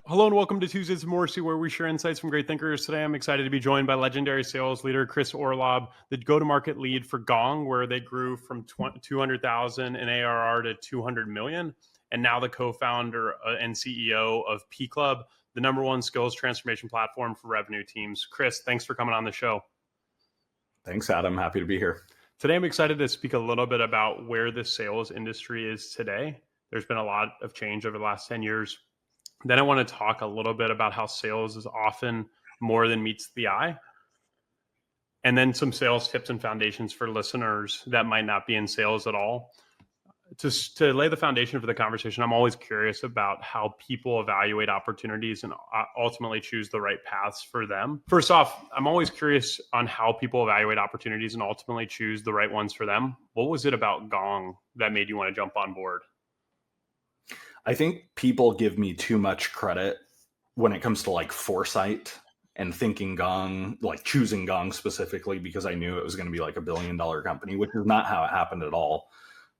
Hello and welcome to Tuesdays with Morrissey, where we share insights from great thinkers. Today, I'm excited to be joined by legendary sales leader Chris Orlob, the go-to-market lead for Gong, where they grew from 200,000 in ARR to 200 million, and now the co-founder and CEO of PClub, the number one skills transformation platform for revenue teams. Chris, thanks for coming on the show. Thanks, Adam. Happy to be here. Today, I'm excited to speak a little bit about where the sales industry is today. There's been a lot of change over the last 10 years. Then I want to talk a little bit about how sales is often more than meets the eye. And then some sales tips and foundations for listeners that might not be in sales at all. To lay the foundation for the conversation, I'm always curious about how people evaluate opportunities and ultimately choose the right paths for them. First off, I'm always curious on how people evaluate opportunities and ultimately choose the right ones for them. What was it about Gong that made you want to jump on board? I think people give me too much credit when it comes to like foresight and thinking Gong, like choosing Gong specifically because I knew it was going to be like $1 billion company, which is not how it happened at all.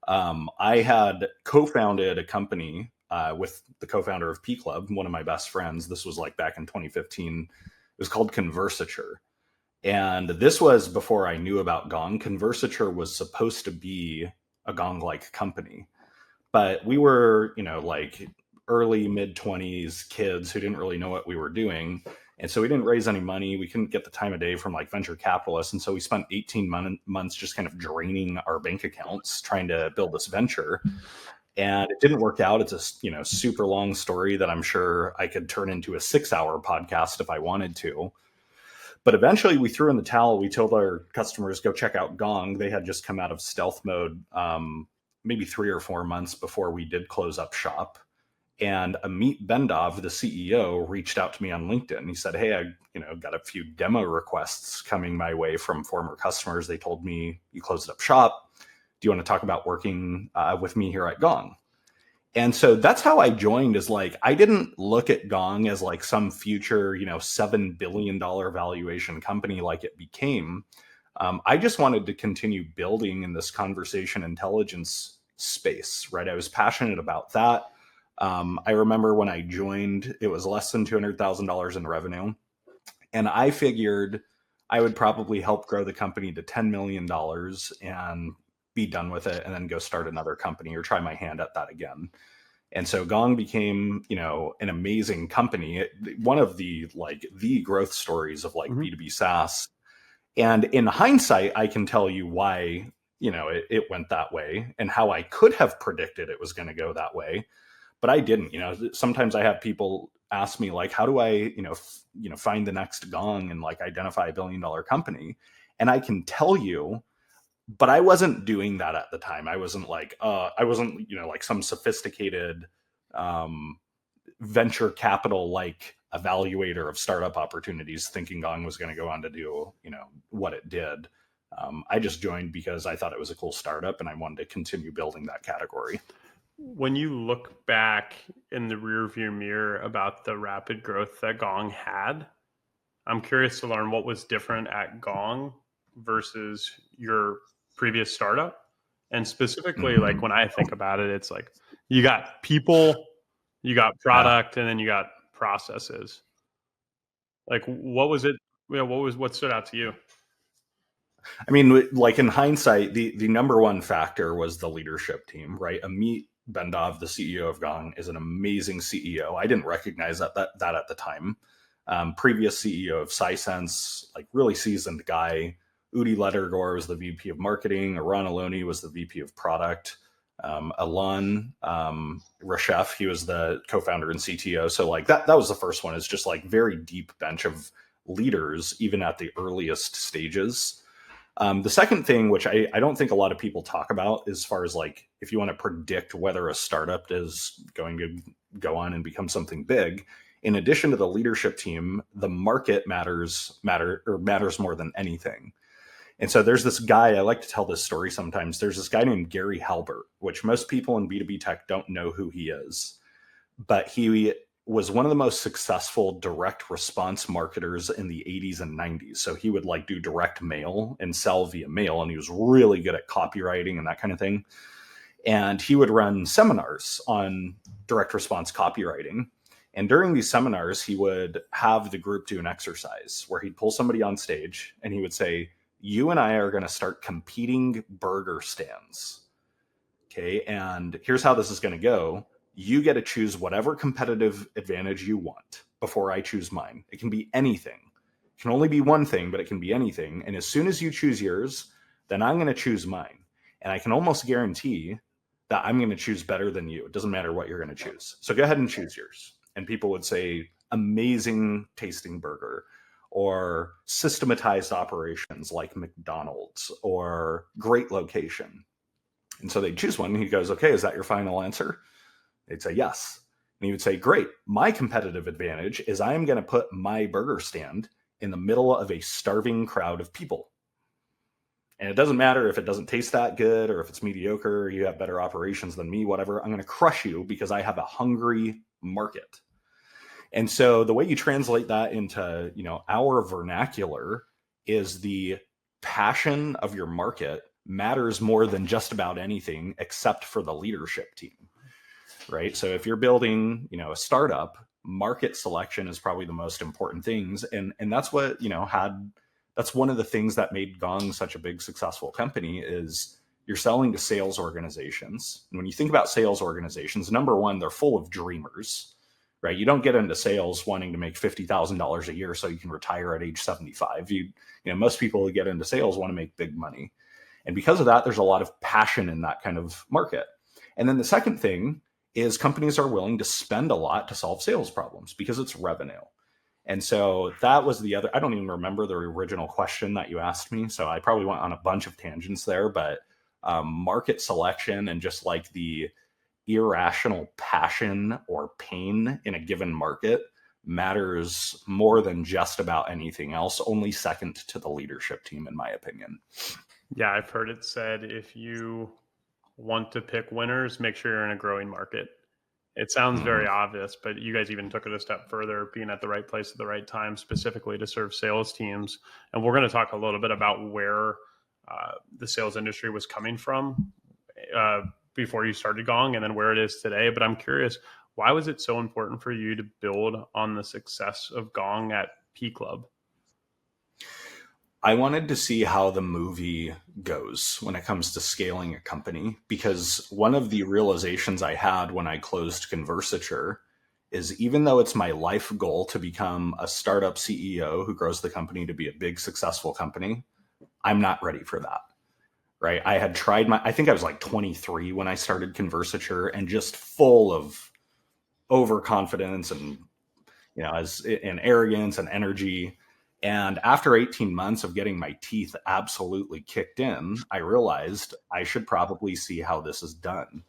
I had co-founded a company with the co-founder of PClub, one of my best friends. This was like back in 2015. It was called Conversature. And this was before I knew about Gong. Conversature was supposed to be a Gong-like company. But we were, like early mid-20s kids who didn't really know what we were doing. And so we didn't raise any money. We couldn't get the time of day from like venture capitalists. And so we spent 18 months just kind of draining our bank accounts trying to build this venture. And it didn't work out. It's a super long story that I'm sure I could turn into a 6-hour podcast if I wanted to. But eventually we threw in the towel. We told our customers, go check out Gong. They had just come out of stealth mode maybe 3 or 4 months before we did close up shop. And Amit Bendov, the CEO, reached out to me on LinkedIn. He said, hey, I got a few demo requests coming my way from former customers. They told me you closed up shop. Do you want to talk about working with me here at Gong? And so that's how I joined, is like, I didn't look at Gong as like some future, $7 billion valuation company like it became. I just wanted to continue building in this conversation intelligence space, right? I was passionate about that. I remember when I joined, it was less than $200,000 in revenue. And I figured I would probably help grow the company to $10 million and be done with it and then go start another company or try my hand at that again. And so Gong became, an amazing company. One of the growth stories of B2B SaaS. And in hindsight, I can tell you why, it went that way and how I could have predicted it was going to go that way, but I didn't. Sometimes I have people ask me like, how do I, find the next Gong and like identify a $1 billion company? And I can tell you, but I wasn't doing that at the time. I wasn't like some sophisticated venture capital evaluator of startup opportunities thinking Gong was going to go on to do, what it did. I just joined because I thought it was a cool startup and I wanted to continue building that category. When you look back in the rearview mirror about the rapid growth that Gong had, I'm curious to learn what was different at Gong versus your previous startup. And specifically, like when I think about it, it's like you got people, you got product, and then you got processes. Like, what was it? What stood out to you? I mean, like in hindsight, the number one factor was the leadership team, right? Amit Bendov, the CEO of Gong, is an amazing CEO. I didn't recognize that at the time. Previous CEO of Sisense, like really seasoned guy. Udi Ledergor was the VP of marketing. Aran Aloni was the VP of product. Alon Reshef, he was the co-founder and CTO. So like that was the first one. It's just like very deep bench of leaders, even at the earliest stages. The second thing, which I don't think a lot of people talk about, as far as like, if you want to predict whether a startup is going to go on and become something big, in addition to the leadership team, the market matters more than anything. And so there's this guy, I like to tell this story sometimes. There's this guy named Gary Halbert, which most people in B2B tech don't know who he is. But he was one of the most successful direct response marketers in the 80s and 90s. So he would like do direct mail and sell via mail. And he was really good at copywriting and that kind of thing. And he would run seminars on direct response copywriting. And during these seminars, he would have the group do an exercise where he'd pull somebody on stage and he would say, you and I are going to start competing burger stands. Okay. And here's how this is going to go. You get to choose whatever competitive advantage you want before I choose mine. It can be anything. It can only be one thing, but it can be anything. And as soon as you choose yours, then I'm going to choose mine. And I can almost guarantee that I'm going to choose better than you. It doesn't matter what you're going to choose. So go ahead and choose yours. And people would say, amazing tasting burger, or systematized operations like McDonald's, or great location. And so they'd choose one, and he goes, okay, is that your final answer? They'd say yes. And he would say, great, my competitive advantage is I am going to put my burger stand in the middle of a starving crowd of people. And it doesn't matter if it doesn't taste that good or if it's mediocre, or you have better operations than me, whatever, I'm going to crush you because I have a hungry market. And so the way you translate that into, our vernacular is the passion of your market matters more than just about anything except for the leadership team, right? So if you're building, a startup, market selection is probably the most important things. And that's what, that's one of the things that made Gong such a big successful company is you're selling to sales organizations. And when you think about sales organizations, number one, they're full of dreamers, right? You don't get into sales wanting to make $50,000 a year so you can retire at age 75. Most people who get into sales want to make big money. And because of that, there's a lot of passion in that kind of market. And then the second thing is companies are willing to spend a lot to solve sales problems because it's revenue. And so that was the other, I don't even remember the original question that you asked me. So I probably went on a bunch of tangents there, but market selection and just like the irrational passion or pain in a given market matters more than just about anything else, only second to the leadership team, in my opinion. Yeah, I've heard it said, if you want to pick winners, make sure you're in a growing market. It sounds very obvious, but you guys even took it a step further, being at the right place at the right time, specifically to serve sales teams. And we're going to talk a little bit about where the sales industry was coming from before you started Gong and then where it is today. But I'm curious, why was it so important for you to build on the success of Gong at PClub? I wanted to see how the movie goes when it comes to scaling a company, because one of the realizations I had when I closed Conversature is even though it's my life goal to become a startup CEO who grows the company to be a big, successful company, I'm not ready for that. Right. I had tried I think I was like 23 when I started Conversature and just full of overconfidence and, and arrogance and energy. And after 18 months of getting my teeth absolutely kicked in, I realized I should probably see how this is done.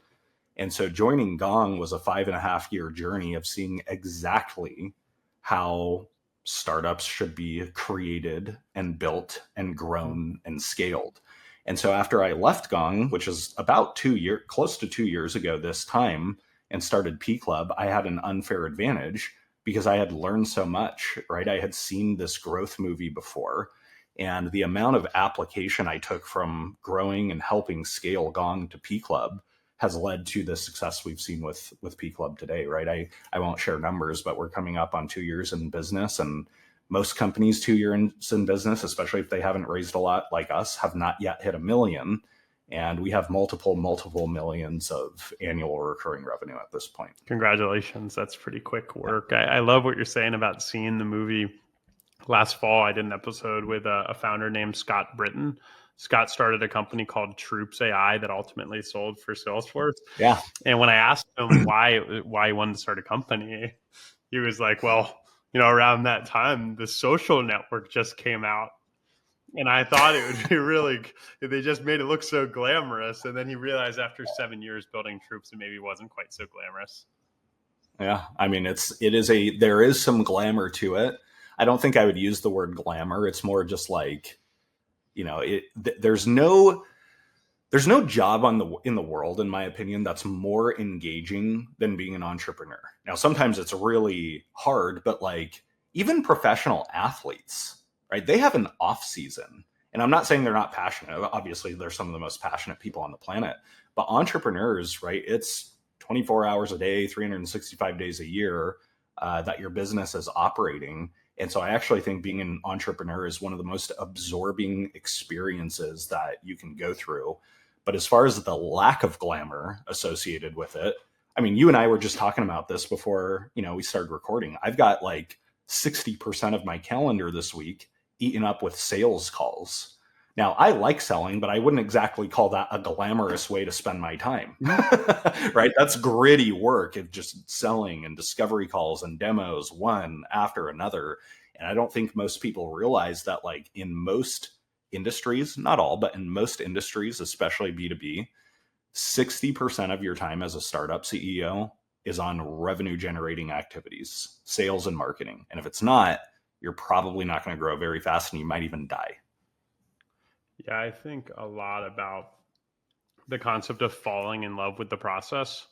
And so joining Gong was a 5.5-year journey of seeing exactly how startups should be created and built and grown and scaled. And so after I left Gong, which is about close to 2 years ago this time, and started PClub, I had an unfair advantage because I had learned so much, right? I had seen this growth movie before, and the amount of application I took from growing and helping scale Gong to PClub has led to the success we've seen with PClub today, right? I won't share numbers, but we're coming up on 2 years in business, and most companies 2 years in business, especially if they haven't raised a lot like us, have not yet hit $1 million. And we have multiple millions of annual recurring revenue at this point. Congratulations. That's pretty quick work. I love what you're saying about seeing the movie. Last fall, I did an episode with a founder named Scott Britton. Scott started a company called Troops AI that ultimately sold for Salesforce. Yeah. And when I asked him why he wanted to start a company, he was like, well, around that time, the Social Network just came out. And I thought it would be really, they just made it look so glamorous. And then he realized after 7 years building Troops, it maybe wasn't quite so glamorous. Yeah. I mean, there is some glamour to it. I don't think I would use the word glamour. It's more just like, there's no job in the world, in my opinion, that's more engaging than being an entrepreneur. Now, sometimes it's really hard, but like even professional athletes, right? They have an off season, and I'm not saying they're not passionate. Obviously, they're some of the most passionate people on the planet, but entrepreneurs, right? It's 24 hours a day, 365 days a year. that your business is operating. And so I actually think being an entrepreneur is one of the most absorbing experiences that you can go through. But as far as the lack of glamour associated with it, I mean, you and I were just talking about this before, we started recording. I've got like 60% of my calendar this week eaten up with sales calls. Now, I like selling, but I wouldn't exactly call that a glamorous way to spend my time, right? That's gritty work of just selling and discovery calls and demos, one after another. And I don't think most people realize that, like, in most industries, not all, but in most industries, especially B2B, 60% of your time as a startup CEO is on revenue generating activities, sales and marketing. And if it's not, you're probably not going to grow very fast and you might even die. Yeah, I think a lot about the concept of falling in love with the process.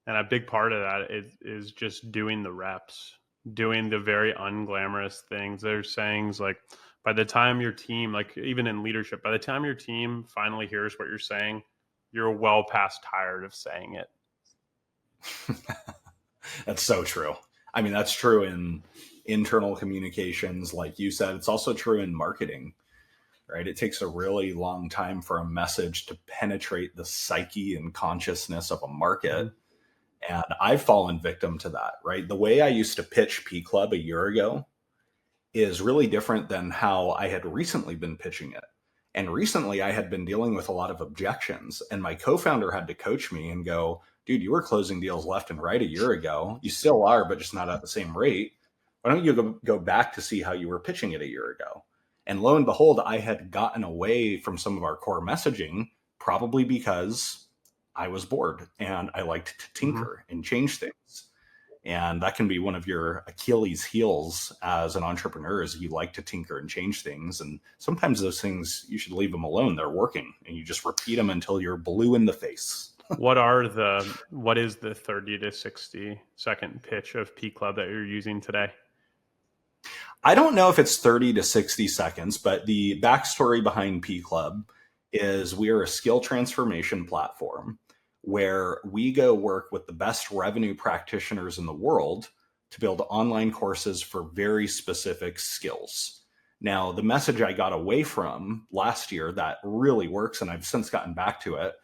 And a big part of that is just doing the reps, doing the very unglamorous things. There's sayings like, by the time your team, like even in leadership, by the time your team finally hears what you're saying, you're well past tired of saying it. That's so true. I mean, that's true in internal communications, like you said. It's also true in marketing, right? It takes a really long time for a message to penetrate the psyche and consciousness of a market. And I've fallen victim to that, right? The way I used to pitch PClub a year ago is really different than how I had recently been pitching it. And recently I had been dealing with a lot of objections, and my co-founder had to coach me and go, dude, you were closing deals left and right a year ago. You still are, but just not at the same rate. Why don't you go back to see how you were pitching it a year ago? And lo and behold, I had gotten away from some of our core messaging, probably because I was bored and I liked to tinker and change things. And that can be one of your Achilles heels as an entrepreneur, is you like to tinker and change things. And sometimes those things, you should leave them alone. They're working, and you just repeat them until you're blue in the face. What is the 30 to 60 second pitch of PClub that you're using today? I don't know if it's 30 to 60 seconds, but the backstory behind PClub is we are a skill transformation platform where we go work with the best revenue practitioners in the world to build online courses for very specific skills. Now, the message I got away from last year that really works, and I've since gotten back to it,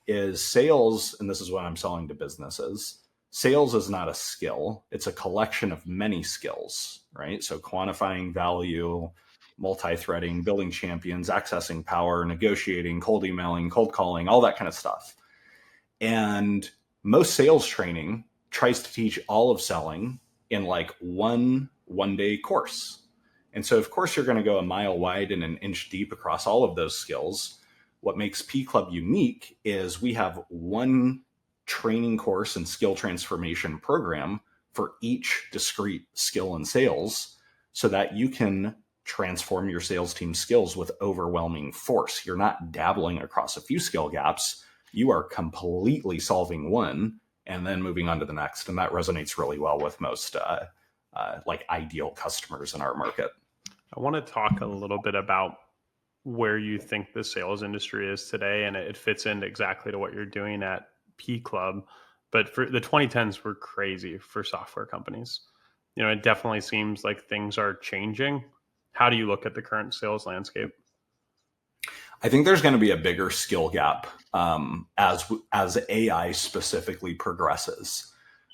is sales, and this is what I'm selling to businesses. Sales is not a skill. It's a collection of many skills, right? So quantifying value, multi-threading, building champions, accessing power, negotiating, cold emailing, cold calling, all that kind of stuff. And most sales training tries to teach all of selling in like one day course. And so of course you're going to go a mile wide and an inch deep across all of those skills. What makes PClub unique is we have one training course and skill transformation program for each discrete skill in sales, so that you can transform your sales team's skills with overwhelming force. You're not dabbling across a few skill gaps. You are completely solving one and then moving on to the next. And that resonates really well with most like ideal customers in our market. I want to talk a little bit about where you think the sales industry is today, and it fits into exactly to what you're doing at PClub. But for the 2010s were crazy for software companies. It definitely seems like things are changing. How do you look at the current sales landscape? I think there's going to be a bigger skill gap as AI specifically progresses,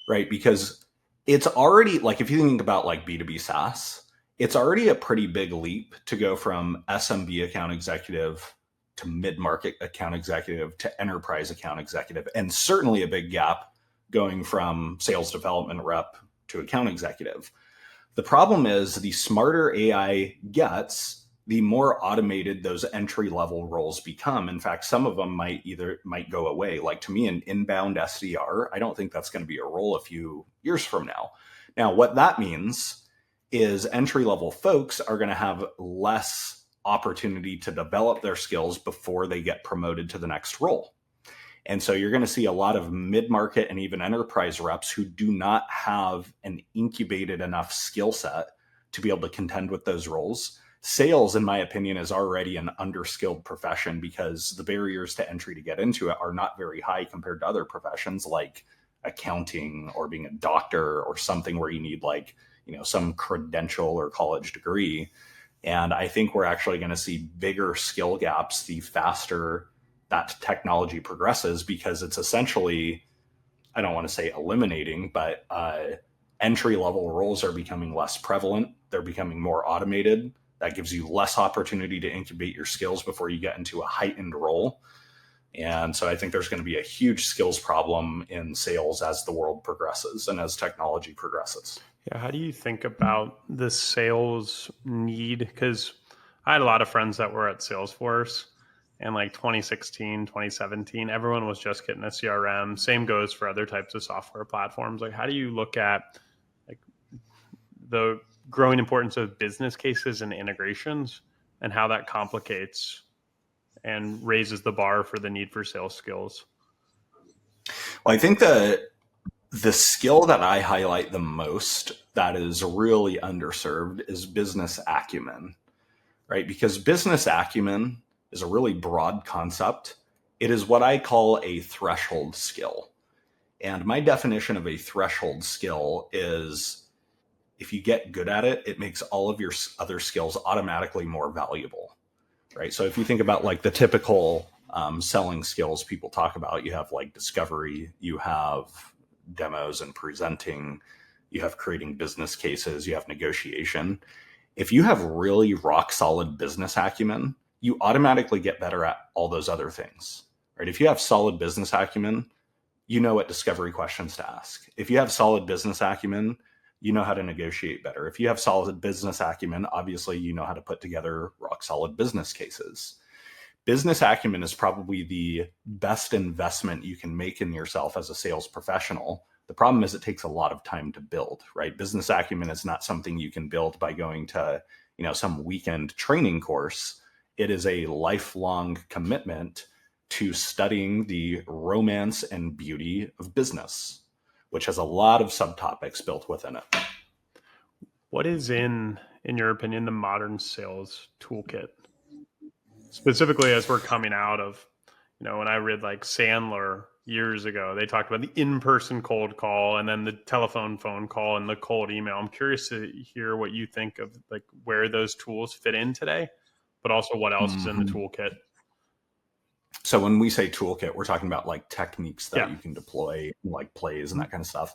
right? Because it's already, like, if you think about like B2B SaaS, it's already a pretty big leap to go from SMB account executive to mid-market account executive to enterprise account executive, and certainly a big gap going from sales development rep to account executive. The problem is, the smarter AI gets, the more automated those entry-level roles become. In fact, some of them might go away. Like, to me, an inbound SDR, I don't think that's going to be a role a few years from now. Now, what that means is entry-level folks are going to have less opportunity to develop their skills before they get promoted to the next role. And so you're going to see a lot of mid-market and even enterprise reps who do not have an incubated enough skill set to be able to contend with those roles. Sales, in my opinion, is already an underskilled profession because the barriers to entry to get into it are not very high compared to other professions like accounting or being a doctor or something where you need like, some credential or college degree. And I think we're actually going to see bigger skill gaps the faster that technology progresses, because it's essentially, I don't want to say eliminating, but entry level roles are becoming less prevalent. They're becoming more automated. That gives you less opportunity to incubate your skills before you get into a heightened role. And so I think there's going to be a huge skills problem in sales as the world progresses and as technology progresses. Yeah. How do you think about the sales need? Because I had a lot of friends that were at Salesforce in like 2016, 2017. Everyone was just getting a CRM. Same goes for other types of software platforms. Like, how do you look at like the growing importance of business cases and integrations and how that complicates and raises the bar for the need for sales skills? Well, I think the skill that I highlight the most that is really underserved is business acumen, right? Because business acumen is a really broad concept. It is what I call a threshold skill. And my definition of a threshold skill is if you get good at it, it makes all of your other skills automatically more valuable, right? So if you think about like the typical selling skills people talk about, you have like discovery, you have demos and presenting, you have creating business cases, you have negotiation. If you have really rock solid business acumen, you automatically get better at all those other things, right? If you have solid business acumen, you know what discovery questions to ask. If you have solid business acumen, you know how to negotiate better. If you have solid business acumen, obviously you know how to put together rock solid business cases. Business acumen is probably the best investment you can make in yourself as a sales professional. The problem is it takes a lot of time to build, right? Business acumen is not something you can build by going to, some weekend training course. It is a lifelong commitment to studying the romance and beauty of business, which has a lot of subtopics built within it. What is in your opinion, the modern sales toolkit? Specifically as we're coming out of, when I read like Sandler years ago, they talked about the in-person cold call and then the telephone phone call and the cold email. I'm curious to hear what you think of like where those tools fit in today, but also what else is in the toolkit. So when we say toolkit, we're talking about like techniques that you can deploy, like plays and that kind of stuff.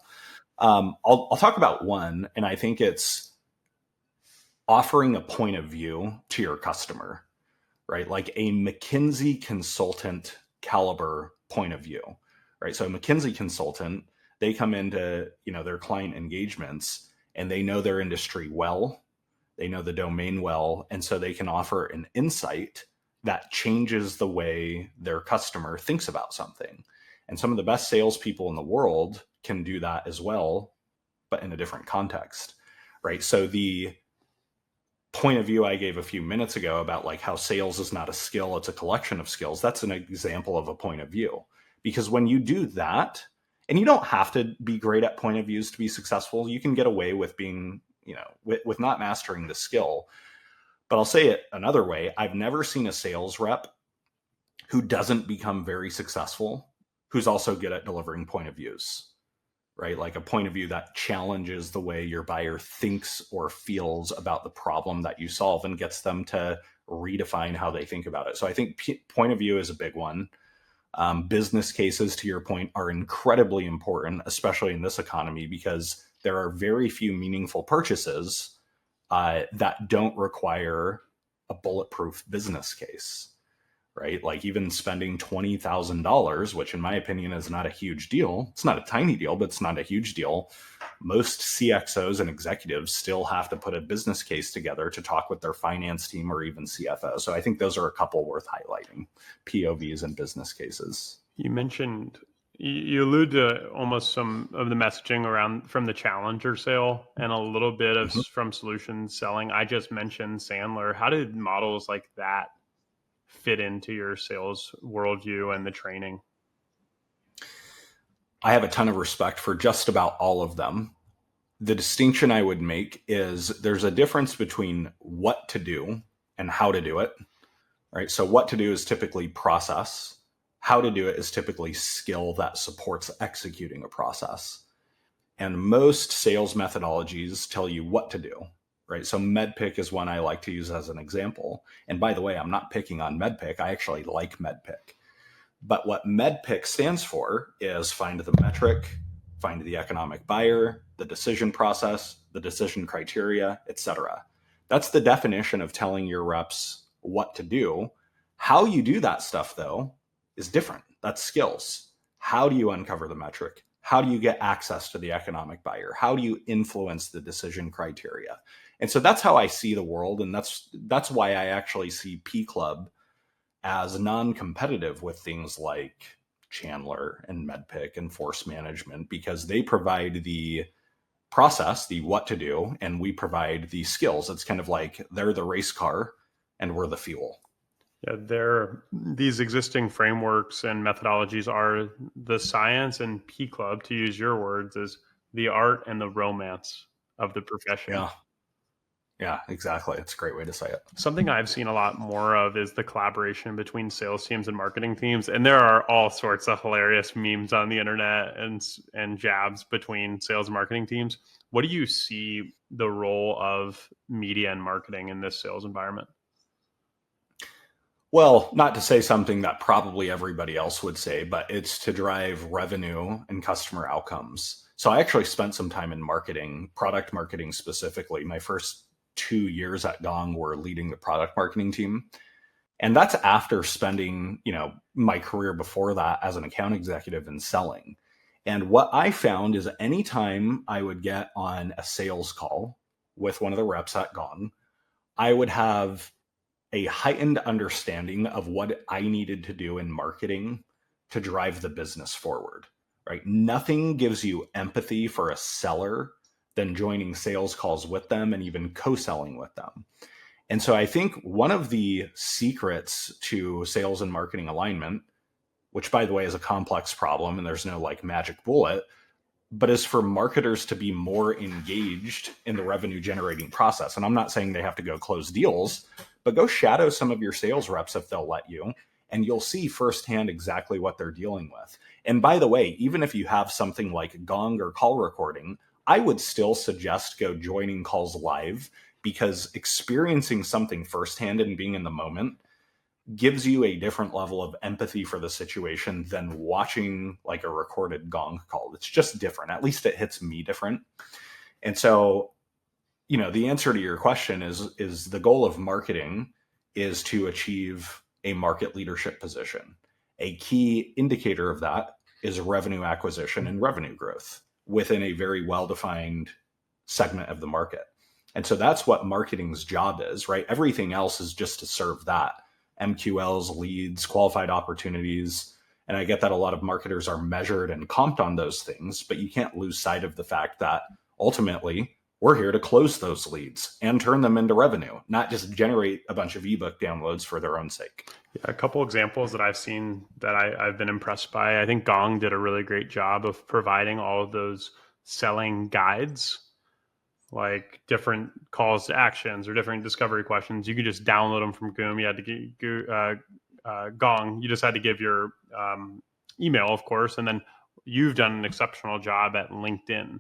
I'll talk about one, and I think it's offering a point of view to your customer, right? Like a McKinsey consultant caliber point of view, right? So a McKinsey consultant, they come into, their client engagements and they know their industry well, they know the domain well, and so they can offer an insight that changes the way their customer thinks about something. And some of the best salespeople in the world can do that as well, but in a different context, right? So the point of view I gave a few minutes ago about like how sales is not a skill, it's a collection of skills. That's an example of a point of view. Because when you do that, and you don't have to be great at point of views to be successful, you can get away with being, with not mastering the skill. But I'll say it another way. I've never seen a sales rep who doesn't become very successful, who's also good at delivering point of views, right? Like a point of view that challenges the way your buyer thinks or feels about the problem that you solve and gets them to redefine how they think about it. So I think point of view is a big one. Business cases, to your point, are incredibly important, especially in this economy, because there are very few meaningful purchases that don't require a bulletproof business case, right? Like even spending $20,000, which in my opinion is not a huge deal. It's not a tiny deal, but it's not a huge deal. Most CXOs and executives still have to put a business case together to talk with their finance team or even CFO. So I think those are a couple worth highlighting, POVs and business cases. You mentioned, you allude to almost some of the messaging around from the challenger sale and a little bit of from solution selling. I just mentioned Sandler. How did models like that fit into your sales worldview and the training? I have a ton of respect for just about all of them. The distinction I would make is there's a difference between what to do and how to do it, right? So what to do is typically process. how to do it is typically skill that supports executing a process. And most sales methodologies tell you what to do, right? So MedPick is one I like to use as an example. And by the way, I'm not picking on MedPick. I actually like MedPick. But what MedPick stands for is find the metric, find the economic buyer, the decision process, the decision criteria, etc. That's the definition of telling your reps what to do. How you do that stuff, though, is different. That's skills. How do you uncover the metric? How do you get access to the economic buyer? How do you influence the decision criteria? And so that's how I see the world. And that's why I actually see PClub as non-competitive with things like Chandler and MedPick and Force Management, because they provide the process, the what to do, and we provide the skills. It's kind of like they're the race car and we're the fuel. Yeah, these existing frameworks and methodologies are the science, and PClub, to use your words, is the art and the romance of the profession. Yeah, exactly. It's a great way to say it. Something I've seen a lot more of is the collaboration between sales teams and marketing teams. And there are all sorts of hilarious memes on the internet and jabs between sales and marketing teams. What do you see the role of media and marketing in this sales environment? Well, not to say something that probably everybody else would say, but it's to drive revenue and customer outcomes. So I actually spent some time in marketing, product marketing specifically. My first 2 years at Gong were leading the product marketing team. And that's after spending, my career before that as an account executive and selling. And what I found is anytime I would get on a sales call with one of the reps at Gong, I would have a heightened understanding of what I needed to do in marketing to drive the business forward, right? Nothing gives you empathy for a seller than joining sales calls with them and even co-selling with them. And so I think one of the secrets to sales and marketing alignment, which by the way is a complex problem and there's no like magic bullet, but is for marketers to be more engaged in the revenue generating process. And I'm not saying they have to go close deals, but go shadow some of your sales reps if they'll let you, and you'll see firsthand exactly what they're dealing with. And by the way, even if you have something like Gong or call recording, I would still suggest go joining calls live, because experiencing something firsthand and being in the moment gives you a different level of empathy for the situation than watching like a recorded Gong call. It's just different. At least it hits me different. And so, the answer to your question is the goal of marketing is to achieve a market leadership position. A key indicator of that is revenue acquisition and revenue growth within a very well-defined segment of the market. And so that's what marketing's job is, right? Everything else is just to serve that. MQLs, leads, qualified opportunities. And I get that a lot of marketers are measured and comped on those things, but you can't lose sight of the fact that ultimately we're here to close those leads and turn them into revenue, not just generate a bunch of ebook downloads for their own sake. Yeah, a couple examples that I've seen that I've been impressed by. I think Gong did a really great job of providing all of those selling guides, like different calls to actions or different discovery questions. You could just download them from Goom. You had to get Gong. You just had to give your email, of course, and then you've done an exceptional job at LinkedIn.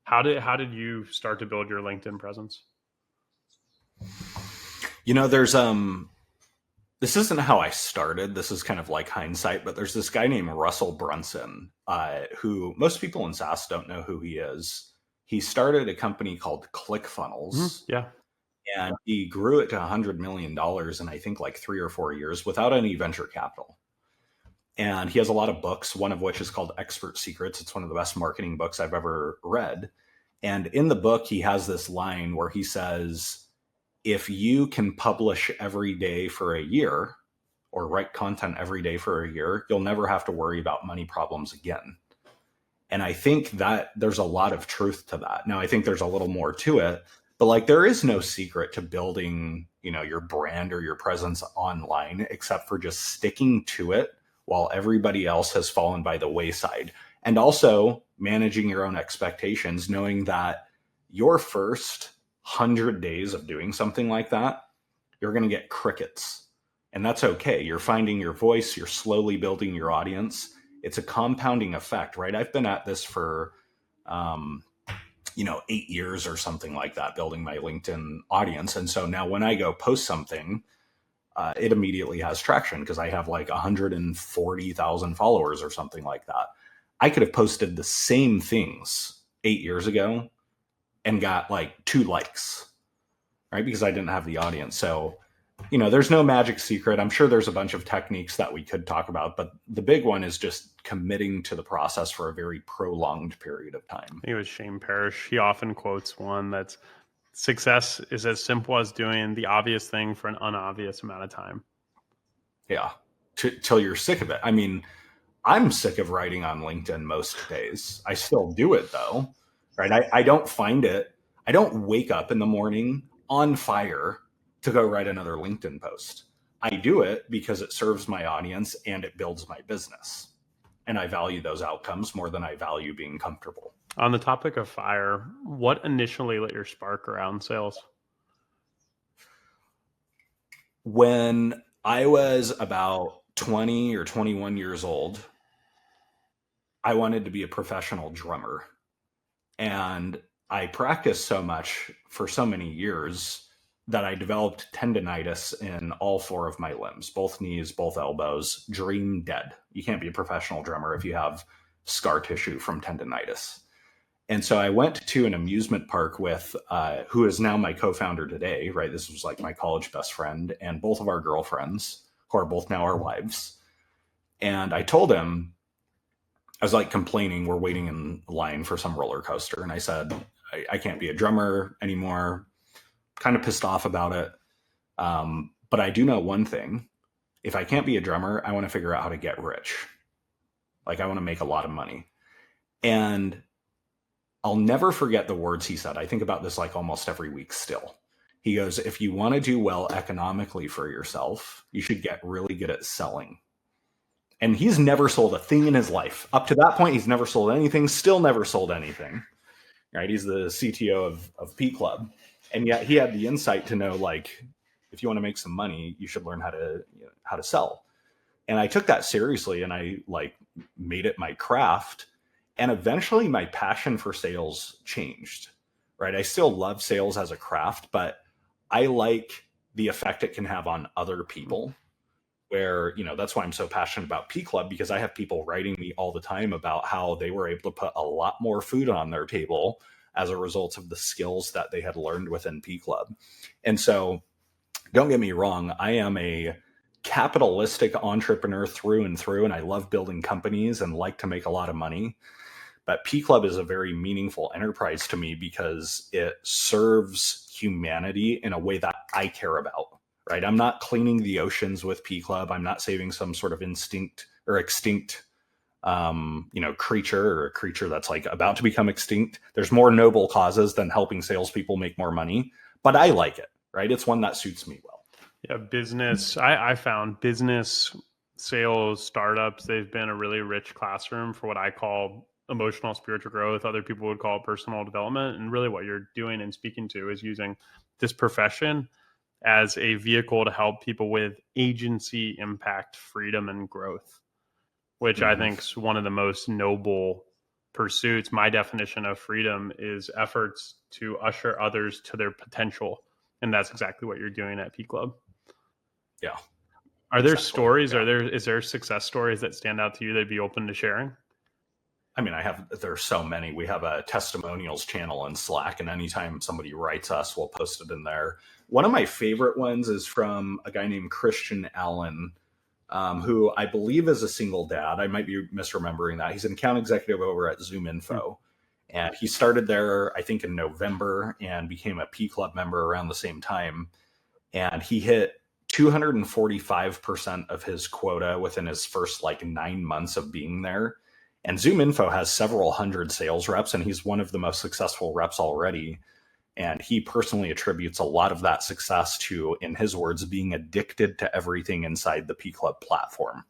How did you start to build your LinkedIn presence? There's this isn't how I started. This is kind of like hindsight, but there's this guy named Russell Brunson, who most people in SaaS don't know who he is. He started a company called ClickFunnels. Mm-hmm. Yeah. And he grew it to $100 million in, I think, like 3 or 4 years without any venture capital. And he has a lot of books, one of which is called Expert Secrets. It's one of the best marketing books I've ever read. And in the book, he has this line where he says, if you can publish every day for a year or write content every day for a year, you'll never have to worry about money problems again. And I think that there's a lot of truth to that. Now, I think there's a little more to it, but like there is no secret to building, your brand or your presence online, except for just sticking to it while everybody else has fallen by the wayside. And also managing your own expectations, knowing that your first 100 days of doing something like that, you're going to get crickets. And that's okay. You're finding your voice, you're slowly building your audience. It's a compounding effect, right? I've been at this for, 8 years or something like that, building my LinkedIn audience. And so now when I go post something, it immediately has traction because I have like 140,000 followers or something like that. I could have posted the same things 8 years ago and got like 2 likes, right? Because I didn't have the audience. So, there's no magic secret. I'm sure there's a bunch of techniques that we could talk about, but the big one is just committing to the process for a very prolonged period of time. I think it was Shane Parrish. He often quotes one that's success is as simple as doing the obvious thing for an unobvious amount of time. Yeah. Till you're sick of it. I mean, I'm sick of writing on LinkedIn most days. I still do it though, right? I don't find it. I don't wake up in the morning on fire to go write another LinkedIn post. I do it because it serves my audience and it builds my business. And I value those outcomes more than I value being comfortable. On the topic of fire, what initially lit your spark around sales? When I was about 20 or 21 years old, I wanted to be a professional drummer. And I practiced so much for so many years that I developed tendonitis in all 4 of my limbs, both knees, both elbows, dream dead. You can't be a professional drummer if you have scar tissue from tendonitis. And so I went to an amusement park with who is now my co-founder today, right? This was like my college best friend and both of our girlfriends, who are both now our wives. And I told him, I was like complaining, we're waiting in line for some roller coaster. And I said, I can't be a drummer anymore. Kind of pissed off about it. But I do know one thing. If I can't be a drummer, I want to figure out how to get rich. Like I want to make a lot of money. And I'll never forget the words he said. I think about this like almost every week still. He goes, if you want to do well economically for yourself, you should get really good at selling. And he's never sold a thing in his life. Up to that point, he's never sold anything, still never sold anything. Right? He's the CTO of PClub. And yet he had the insight to know, like, if you want to make some money, you should learn how to sell. And I took that seriously and I like made it my craft. And eventually my passion for sales changed, right? I still love sales as a craft, but I like the effect it can have on other people where, that's why I'm so passionate about PClub, because I have people writing me all the time about how they were able to put a lot more food on their table as a result of the skills that they had learned within PClub. And so don't get me wrong, I am a capitalistic entrepreneur through and through, and I love building companies and like to make a lot of money. But PClub is a very meaningful enterprise to me because it serves humanity in a way that I care about, right? I'm not cleaning the oceans with PClub. I'm not saving some sort of extinct creature or a creature that's like about to become extinct. There's more noble causes than helping salespeople make more money, but I like it, right? It's one that suits me well. Yeah, business. I found business, sales, startups, they've been a really rich classroom for what I call emotional spiritual growth. Other people would call it personal development. And really what you're doing and speaking to is using this profession as a vehicle to help people with agency, impact, freedom, and growth, which I think is one of the most noble pursuits. My definition of freedom is efforts to usher others to their potential. And that's exactly what you're doing at PClub. Yeah. Are there stories? Yeah. Is there success stories that stand out to you that'd be open to sharing? I mean, there's so many. We have a testimonials channel in Slack, and anytime somebody writes us, we'll post it in there. One of my favorite ones is from a guy named Christian Allen, who I believe is a single dad. I might be misremembering that. He's an account executive over at ZoomInfo. And he started there, I think, in November and became a PClub member around the same time. And he hit 245% of his quota within his first 9 months of being there. And ZoomInfo has several hundred sales reps, and he's one of the most successful reps already. And he personally attributes a lot of that success to, in his words, being addicted to everything inside the PClub platform.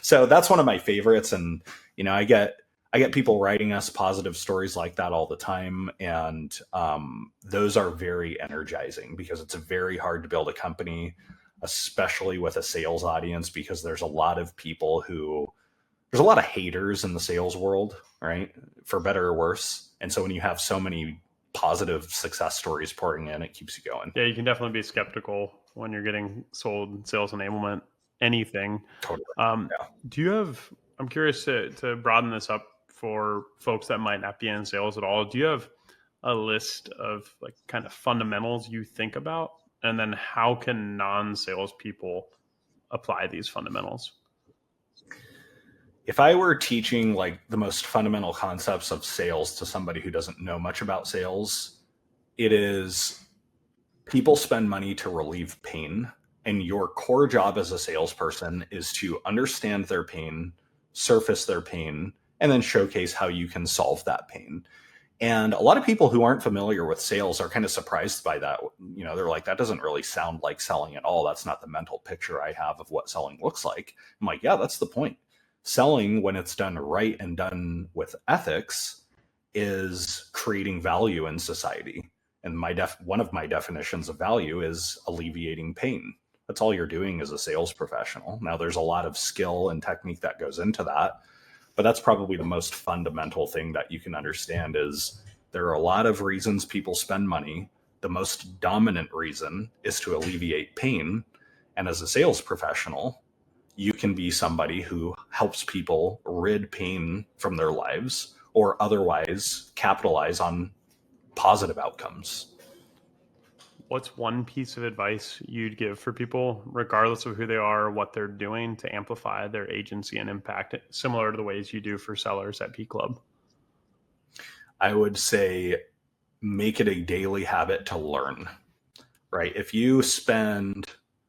So that's one of my favorites. And, I get people writing us positive stories like that all the time. And those are very energizing because it's very hard to build a company, especially with a sales audience, because there's a lot of there's a lot of haters in the sales world, right? For better or worse. And so when you have so many positive success stories pouring in, it keeps you going. Yeah, you can definitely be skeptical when you're getting sold sales enablement, anything. Totally. Yeah. Do you have, I'm curious to broaden this up for folks that might not be in sales at all. Do you have a list of like kind of fundamentals you think about? And then how can non-sales people apply these fundamentals? If I were teaching like the most fundamental concepts of sales to somebody who doesn't know much about sales, it is people spend money to relieve pain. And your core job as a salesperson is to understand their pain, surface their pain, and then showcase how you can solve that pain. And a lot of people who aren't familiar with sales are kind of surprised by that. You know, they're like, that doesn't really sound like selling at all. That's not the mental picture I have of what selling looks like. I'm like, yeah, that's the point. Selling, when it's done right and done with ethics, is creating value in society. And one of my definitions of value is alleviating pain. That's all you're doing as a sales professional. Now, there's a lot of skill and technique that goes into that, but that's probably the most fundamental thing that you can understand is there are a lot of reasons people spend money. The most dominant reason is to alleviate pain. And as a sales professional, you can be somebody who helps people rid pain from their lives or otherwise capitalize on positive outcomes. What's one piece of advice you'd give for people, regardless of who they are or what they're doing, to amplify their agency and impact, similar to the ways you do for sellers at PClub? I would say make it a daily habit to learn, right? If you spend,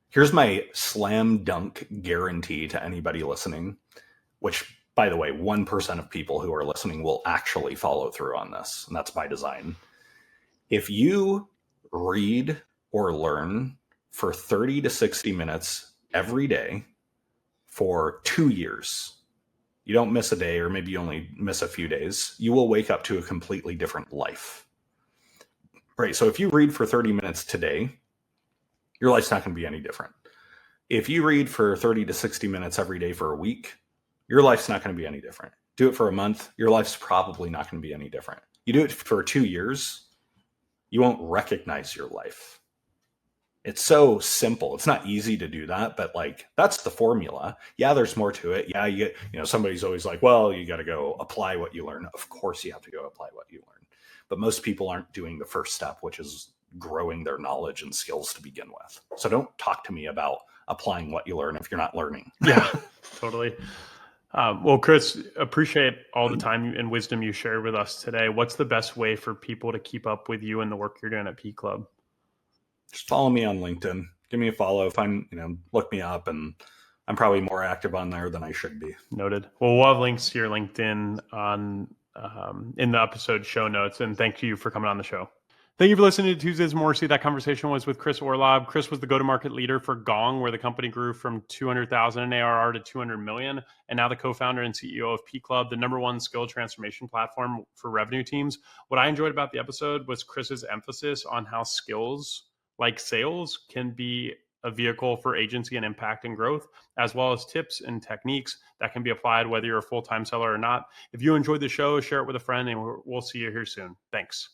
here's my slam dunk guarantee to anybody listening, which, by the way, 1% of people who are listening will actually follow through on this, and that's by design. If you read or learn for 30 to 60 minutes every day for 2 years, you don't miss a day, or maybe you only miss a few days, you will wake up to a completely different life. Right? So if you read for 30 minutes today, your life's not going to be any different. If you read for 30 to 60 minutes every day for a week, your life's not going to be any different. Do it for a month, your life's probably not going to be any different. You do it for 2 years, you won't recognize your life. It's so simple. It's not easy to do that, but like that's the formula. Yeah, there's more to it. Yeah, somebody's always like, well, you got to go apply what you learn. Of course you have to go apply what you learn. But most people aren't doing the first step, which is growing their knowledge and skills to begin with. So don't talk to me about applying what you learn if you're not learning. Yeah, totally. Well, Chris, appreciate all the time and wisdom you shared with us today. What's the best way for people to keep up with you and the work you're doing at PClub? Just follow me on LinkedIn. Give me a follow. Look me up, and I'm probably more active on there than I should be. Noted. Well, we'll have links to your LinkedIn on in the episode show notes. And thank you for coming on the show. Thank you for listening to Tuesdays Morrissey. That conversation was with Chris Orlob. Chris was the go-to-market leader for Gong, where the company grew from 200,000 in ARR to 200 million, and now the co-founder and CEO of PClub, the #1 skill transformation platform for revenue teams. What I enjoyed about the episode was Chris's emphasis on how skills like sales can be a vehicle for agency and impact and growth, as well as tips and techniques that can be applied whether you're a full-time seller or not. If you enjoyed the show, share it with a friend, and we'll see you here soon. Thanks.